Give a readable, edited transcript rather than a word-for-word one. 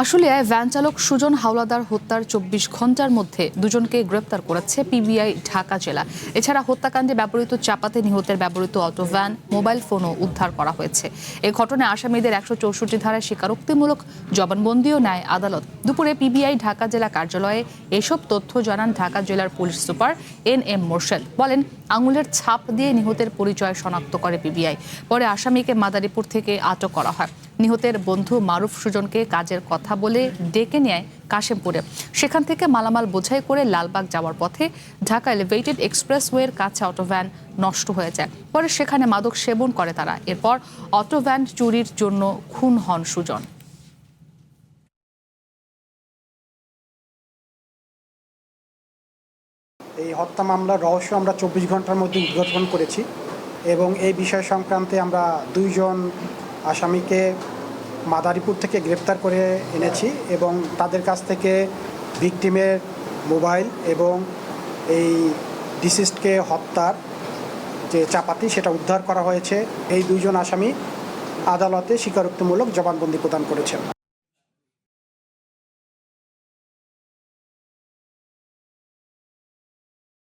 আশুলিয়ায় van চালক সুজন হাওলাদার হত্যার ২৪ ঘন্টার মধ্যে দুজনকে গ্রেপ্তার করেছে পিবিআই ঢাকা জেলা। এছাড়া হত্যাকাণ্ডে ব্যবহৃত চাপাতে নিহতের ব্যবহৃত অটো ভ্যান, মোবাইল ফোনও উদ্ধার করা হয়েছে। এই ঘটনায় আসামিদের ১৬৪ ধারায় স্বীকারোক্তিমূলক জবানবন্দিও নেয় আদালত। দুপুরে পিবিআই ঢাকা জেলা কার্যালয়ে এসব তথ্য জানান ঢাকা জেলার পুলিশ সুপার NM মোরশেদ। বলেন, আঙুলের ছাপ দিয়ে নিহতের পরিচয় শনাক্ত করে পিবিআই। পরে আসামিকে মাদারীপুর থেকে আটক করা হয়। নিহতের বন্ধু মারুফ সুজনকে কাজের কথা বলে ডেকে নেয় কাশেমপুরে। সেখান থেকে মালামাল বোঝাই করে লালবাগ যাওয়ার পথে ঢাকা এলিভেটেড এক্সপ্রেসওয়ের কাছে অটোভ্যান নষ্ট হয়ে যায়। পরে সেখানে মাদক সেবন করে তারা। এরপর অটোভ্যান চুরির জন্য খুন হন সুজন। এই হত্যা মামলার রহস্য আমরা ২৪ ঘন্টার মধ্যে উদ্ঘাটন করেছি এবং এই বিষয় সংক্রান্তে আমরা ২ জন আসামিকে মাদারীপুর থেকে গ্রেপ্তার করে এনেছি এবং তাদের কাছ থেকে ভিকটিমের মোবাইল এবং এই ডিসিজডকে হত্যার যে চাপাতি সেটা উদ্ধার করা হয়েছে। এই ২ জন আসামি আদালতে স্বীকারোক্তিমূলক জবানবন্দি প্রদান করেছেন।